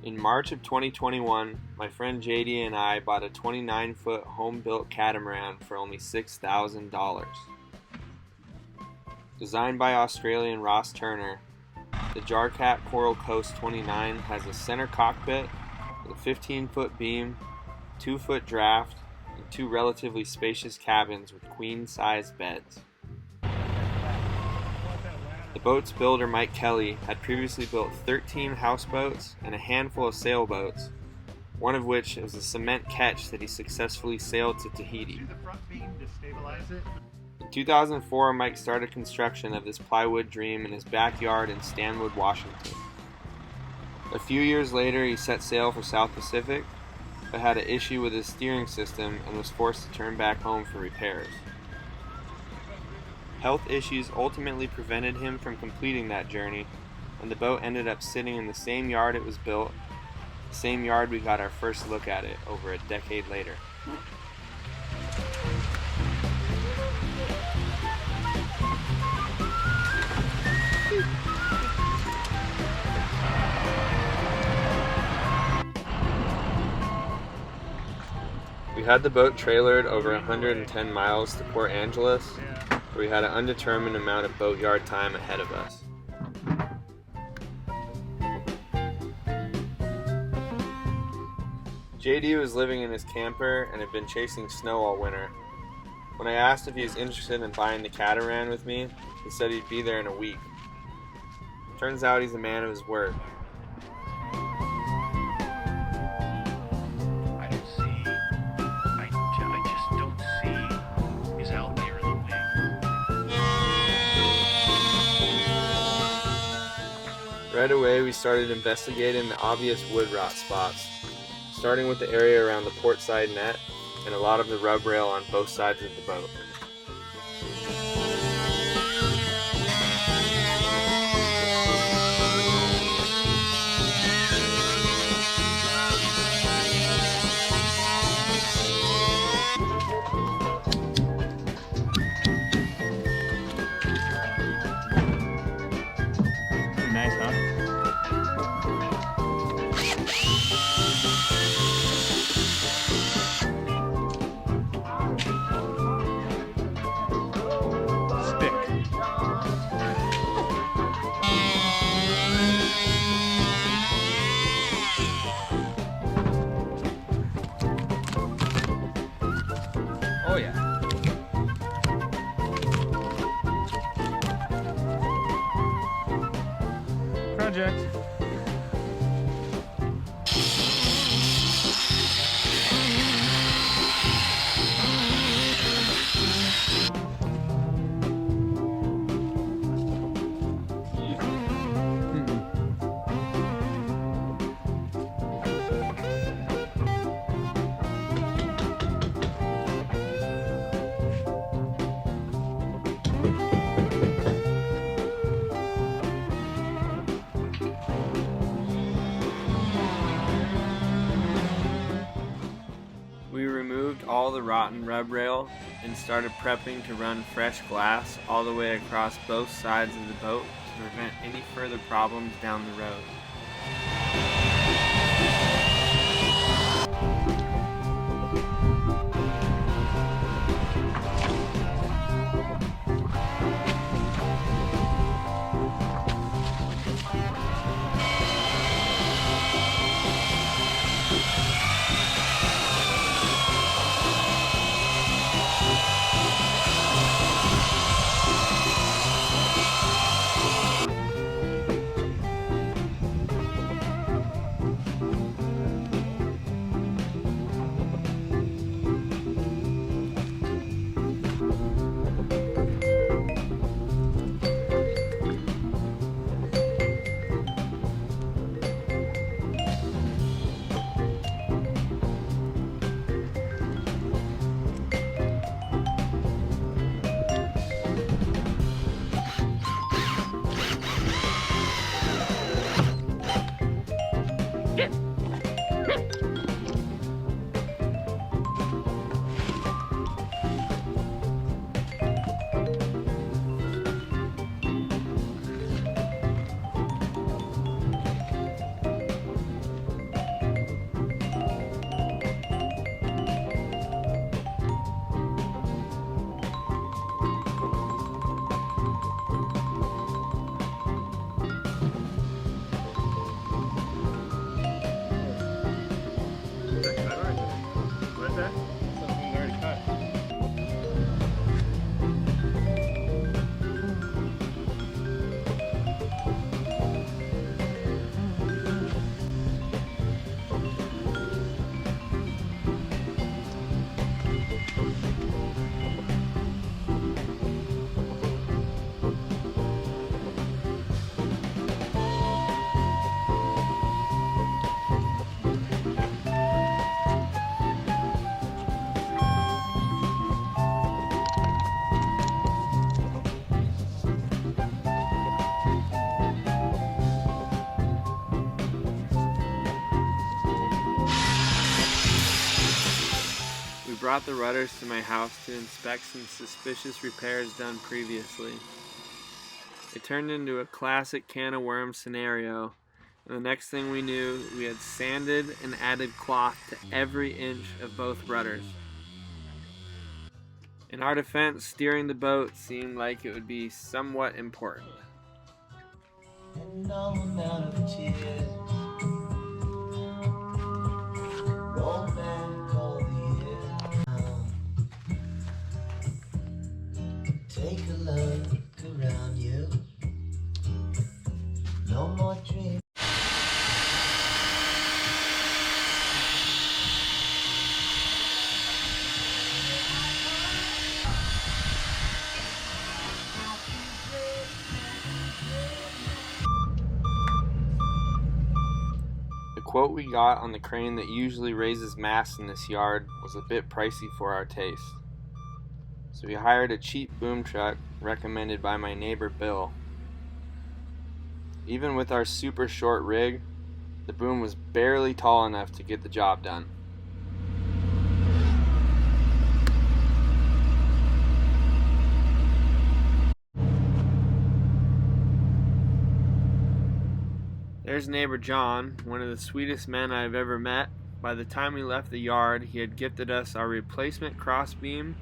In March of 2021, my friend JD and I bought a 29-foot home-built catamaran for only $6,000. Designed by Australian Ross Turner, the Jarcat Coral Coast 29 has a center cockpit with a 15-foot beam, 2-foot draft, and 2 relatively spacious cabins with queen-size beds. The boat's builder, Mike Kelly, had previously built 13 houseboats and a handful of sailboats, one of which was a cement ketch that he successfully sailed to Tahiti. In 2004, Mike started construction of this plywood dream in his backyard in Stanwood, Washington. A few years later, he set sail for South Pacific, but had an issue with his steering system and was forced to turn back home for repairs. Health issues ultimately prevented him from completing that journey, and the boat ended up sitting in the same yard it was built, the same yard we got our first look at it over a decade later. We had the boat trailered over 110 miles to Port Angeles, where we had an undetermined amount of boatyard time ahead of us. JD was living in his camper and had been chasing snow all winter. When I asked if he was interested in buying the catamaran with me, he said he'd be there in a week. Turns out he's a man of his word. Right away, we started investigating the obvious wood rot spots, starting with the area around the port side net and a lot of the rub rail on both sides of the boat. Nice, huh? Oh yeah. Project. We removed all the rotten rub rail and started prepping to run fresh glass all the way across both sides of the boat to prevent any further problems down the road. brought the Rudders to my house to inspect some suspicious repairs done previously. It turned into a classic can of worms scenario, and the next thing we knew, we had sanded and added cloth to every inch of both rudders. In our defense, steering the boat seemed like it would be somewhat important. And no amount of tears roll back all the years. Take a look around you. No more dreams. The quote we got on the crane that usually raises masts in this yard was a bit pricey for our taste. So we hired a cheap boom truck recommended by my neighbor Bill. Even with our super short rig, the boom was barely tall enough to get the job done. There's neighbor John, one of the sweetest men I've ever met. By the time we left the yard, he had gifted us our replacement crossbeam,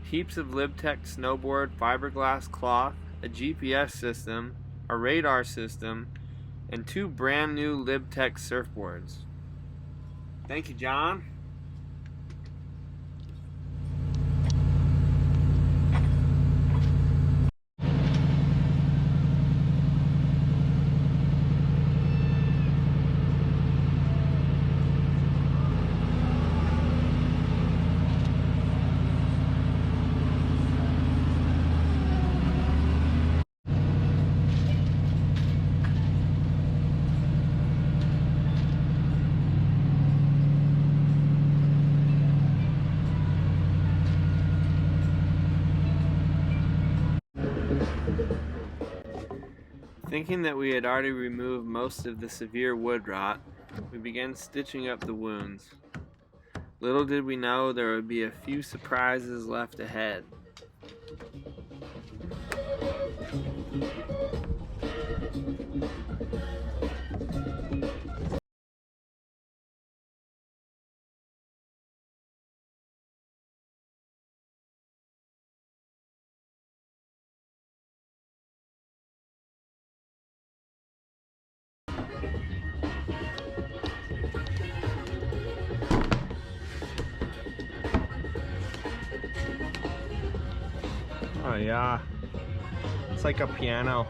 heaps of LibTech snowboard fiberglass cloth, a GPS system, a radar system, and 2 brand new LibTech surfboards. Thank you, John. Thinking that we had already removed most of the severe wood rot, we began stitching up the wounds. Little did we know there would be a few surprises left ahead. Oh yeah, it's like a piano.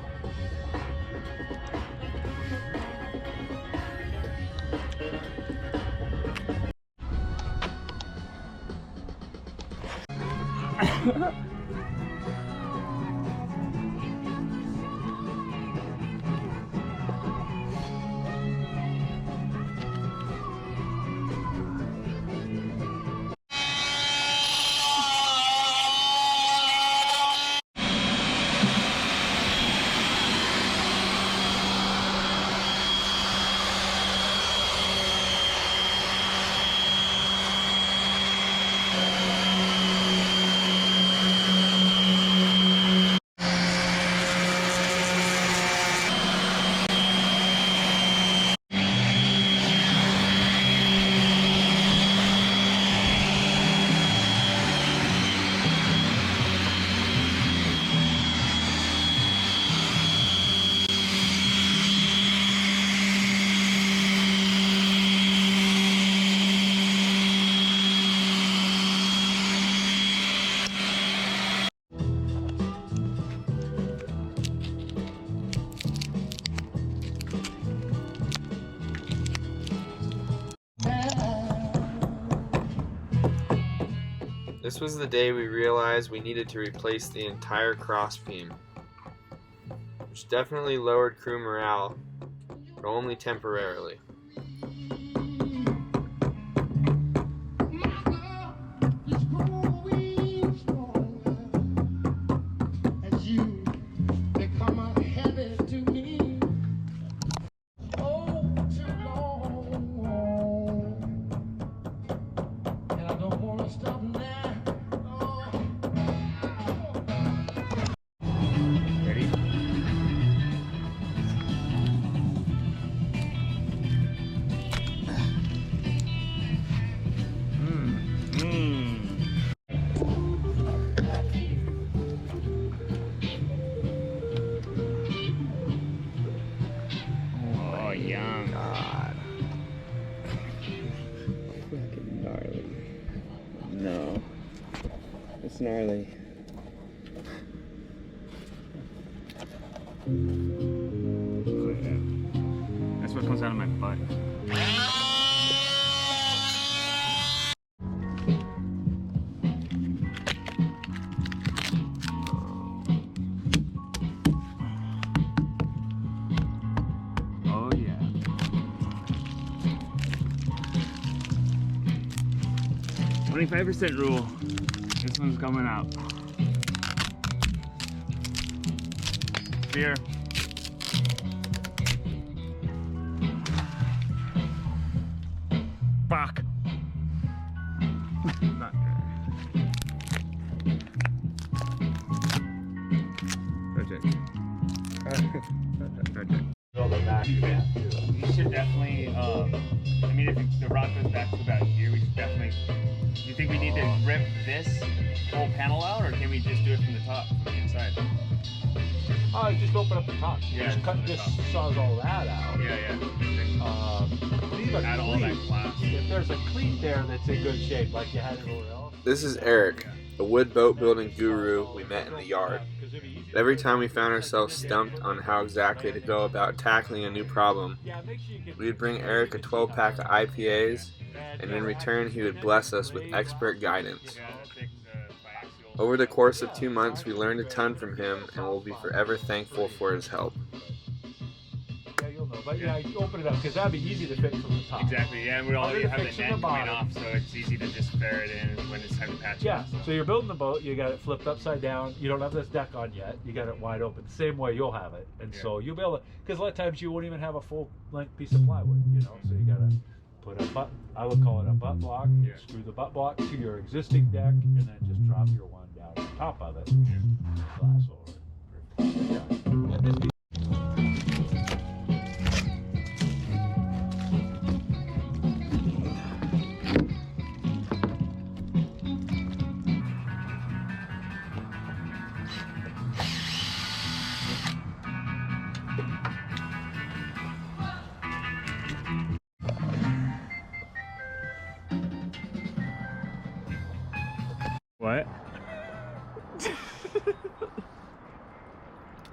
This was the day we realized we needed to replace the entire crossbeam, which definitely lowered crew morale, but only temporarily. Stop young. God. Fucking gnarly. No. It's gnarly. Oh, yeah. That's what comes out of my butt. Oh yeah. 25% rule. This one's coming out. Beer. Fuck. Not project. We should definitely, I mean, if the rock goes back to about here, we should definitely, do you think we need to rip this whole panel out, or can we just do it from the top, from the inside? Just open up the top. Yeah, Just cut, just saws all that out. Yeah. Leave a Add all that glass. If there's a cleat there that's in good shape, like you had it over else. This is Eric, a wood boat building guru we met in the yard. Every time we found ourselves stumped on how exactly to go about tackling a new problem, we would bring Eric a 12-pack of IPAs, and in return he would bless us with expert guidance. Over the course of 2 months, we learned a ton from him and will be forever thankful for his help. Yeah, you'll know. But yeah, you open it up, because that'd be easy to fit from the top. Exactly, yeah, and we already have the fixing net the coming bottom. off, so it's easy to just ferret in when it's time to patch Yeah, it. so you're building the boat, you got it flipped upside down, you don't have this deck on yet, you got it wide open, the same way you'll have it. And so you'll be able to, because a lot of times you won't even have a full length piece of plywood, you know, so you gotta put a butt, I would call it a butt block, screw the butt block to your existing deck, and then just drop your one down on top of it, glass over it. Yeah. And this What?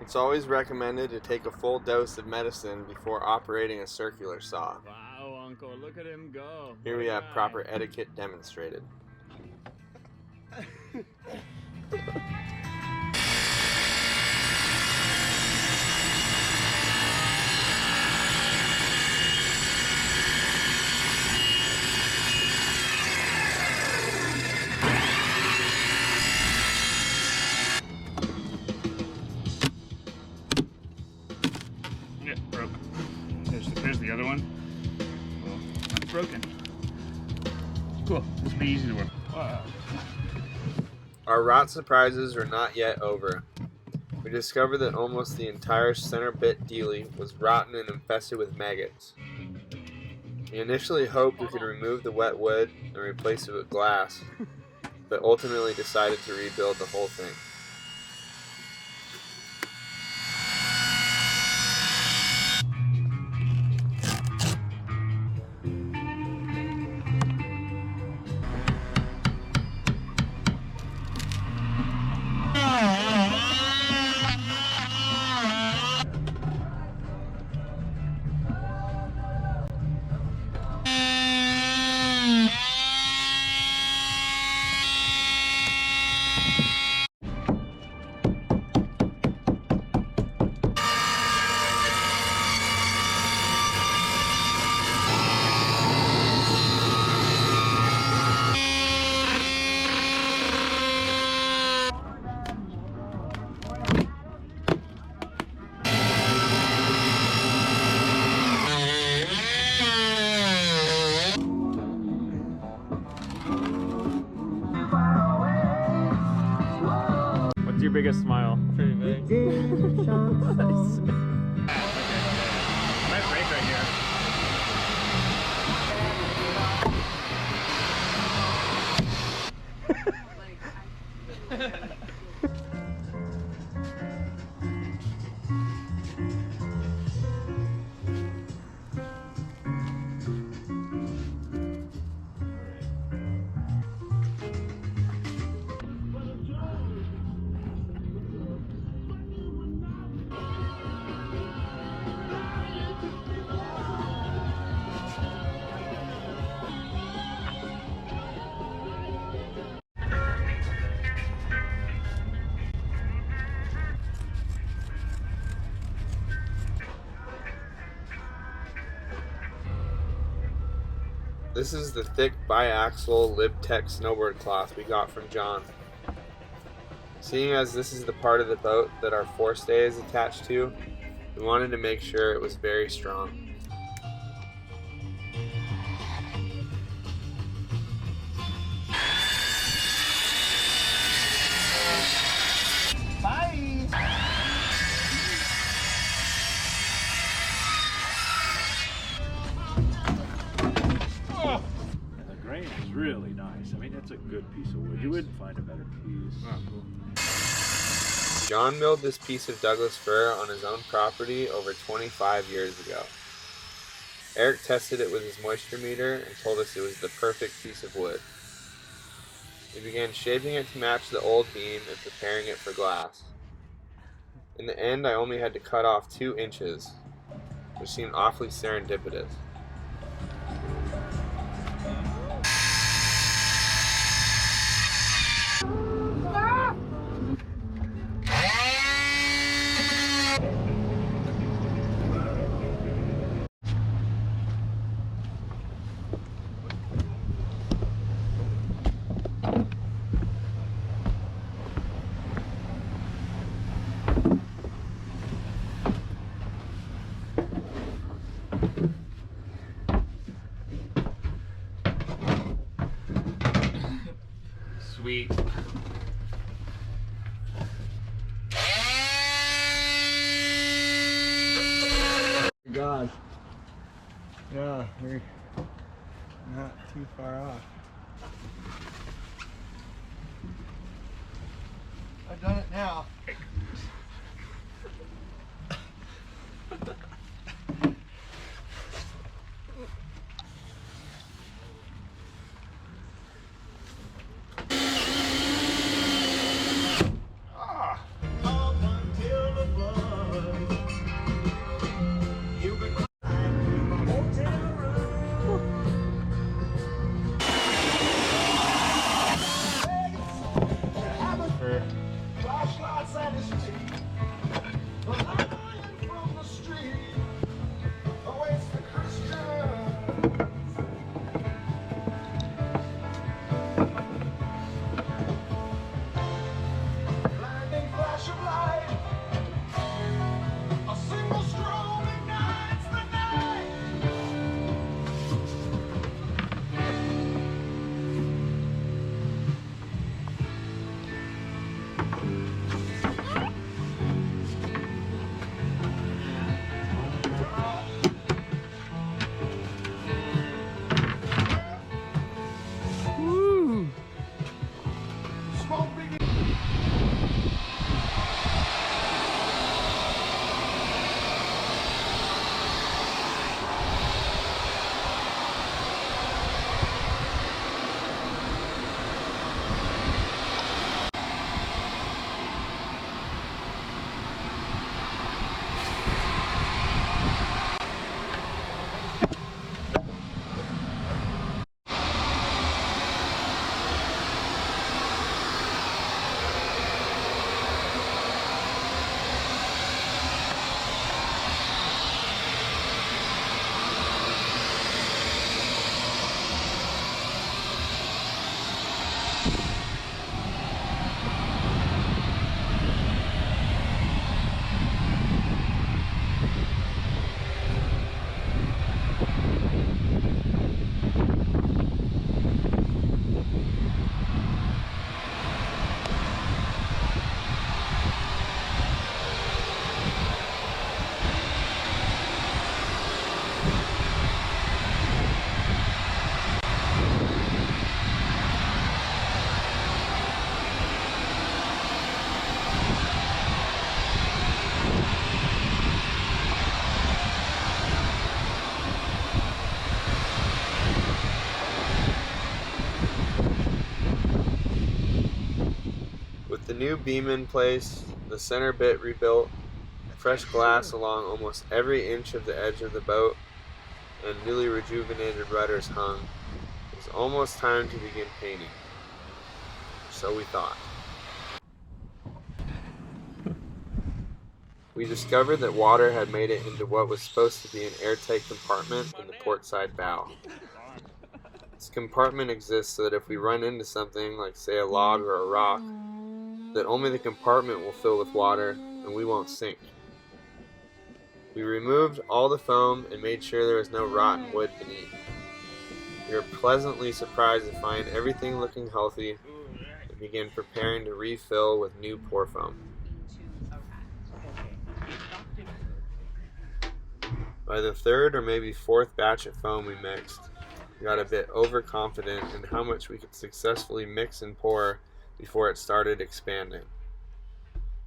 It's always recommended to take a full dose of medicine before operating a circular saw. Wow, Uncle, look at him go. Here we have proper etiquette demonstrated. Yeah, broke. There's the other one. Well, it's broken. Cool. This will be easy to work. Wow. Our rot surprises are not yet over. We discovered that almost the entire center bit dealie was rotten and infested with maggots. We initially hoped we could remove the wet wood and replace it with glass, but ultimately decided to rebuild the whole thing. What's your biggest smile? Pretty big. Nice. Might break right here. This is the thick biaxial LibTech snowboard cloth we got from John. Seeing as this is the part of the boat that our forestay is attached to, we wanted to make sure it was very strong. And the grain is really nice. I mean, it's a good piece of wood. You wouldn't find a better piece. Oh, cool. John milled this piece of Douglas fir on his own property over 25 years ago. Eric tested it with his moisture meter and told us it was the perfect piece of wood. We began shaping it to match the old beam and preparing it for glass. In the end, I only had to cut off 2 inches, which seemed awfully serendipitous. Sweet. God. Yeah, we're not too far off. I've done it now. With the new beam in place, the center bit rebuilt, fresh glass along almost every inch of the edge of the boat, and newly rejuvenated rudders hung, it was almost time to begin painting. So we thought. We discovered that water had made it into what was supposed to be an airtight compartment in the portside bow. This compartment exists so that if we run into something, like say a log or a rock, that only the compartment will fill with water and we won't sink. We removed all the foam and made sure there was no rotten wood beneath. We were pleasantly surprised to find everything looking healthy and began preparing to refill with new pour foam. By the third or maybe fourth batch of foam we mixed, we got a bit overconfident in how much we could successfully mix and pour before it started expanding.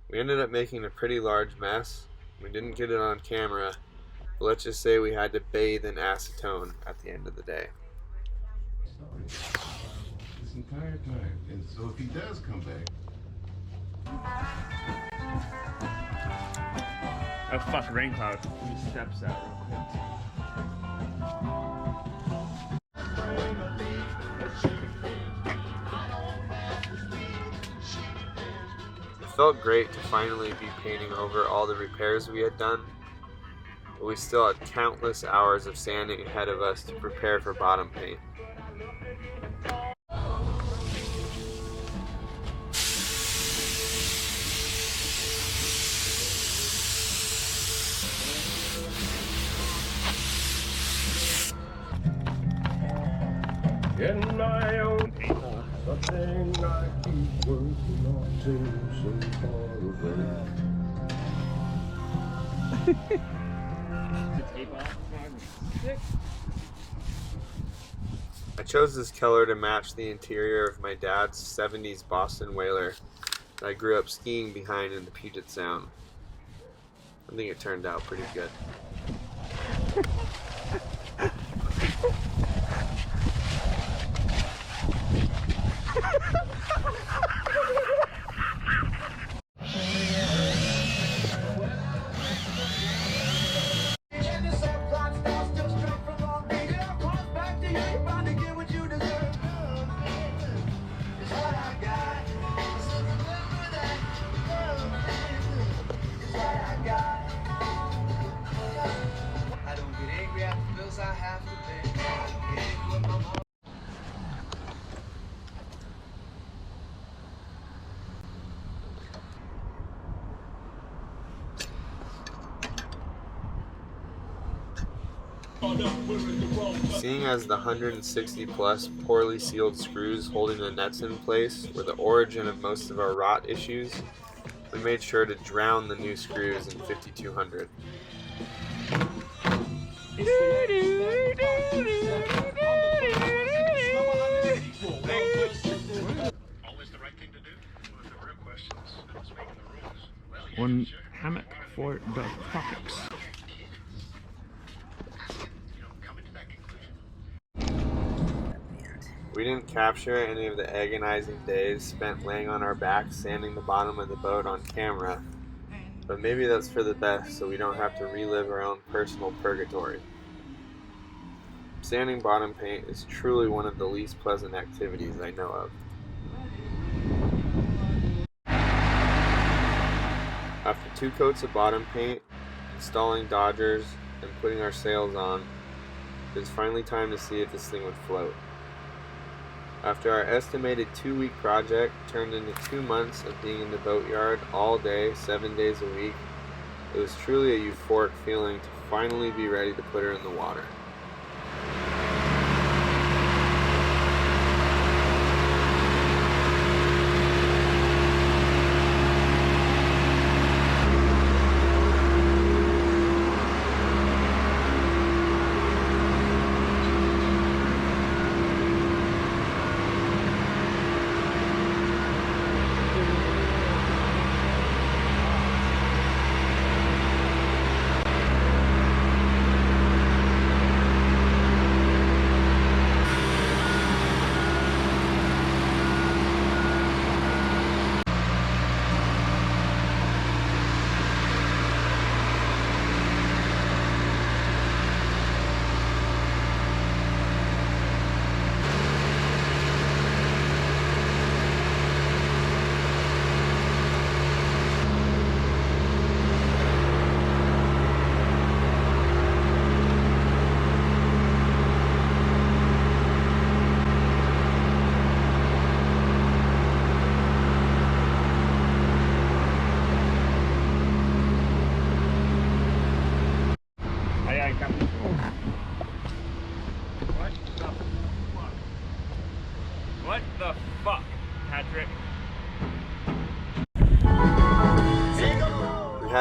We ended up making a pretty large mess. We didn't get it on camera, but let's just say we had to bathe in acetone at the end of the day. This entire time, and so if he does come back. Oh fuck, rain cloud. Let me steps out real quick. It felt great to finally be painting over all the repairs we had done, but we still had countless hours of sanding ahead of us to prepare for bottom paint. In my own something I keep working on seems so far away. The tape off. Sick. I chose this color to match the interior of my dad's 70s Boston Whaler that I grew up skiing behind in the Puget Sound. I think it turned out pretty good. Seeing as the 160 plus poorly sealed screws holding the nuts in place were the origin of most of our rot issues, we made sure to drown the new screws in 5200. One hammock for the tropics. We didn't capture any of the agonizing days spent laying on our backs sanding the bottom of the boat on camera, but maybe that's for the best so we don't have to relive our own personal purgatory. Sanding bottom paint is truly one of the least pleasant activities I know of. After 2 coats of bottom paint, installing dodgers, and putting our sails on, it was finally time to see if this thing would float. After our estimated 2-week project turned into 2 months of being in the boatyard all day, 7 days a week, it was truly a euphoric feeling to finally be ready to put her in the water.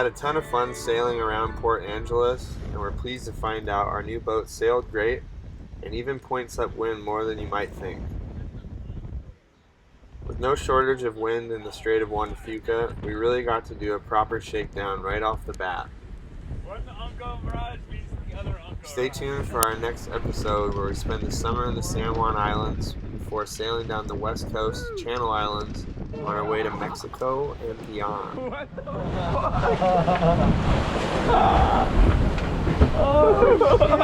a ton of fun sailing around Port Angeles, and we're pleased to find out our new boat sailed great and even points upwind more than you might think. With no shortage of wind in the Strait of Juan Fuca, we really got to do a proper shakedown right off the bat. One uncle Mirage meets the other uncle. Stay tuned for our next episode where we spend the summer in the San Juan Islands before sailing down the west coast Channel Islands on our way to Mexico and beyond. What the Oh,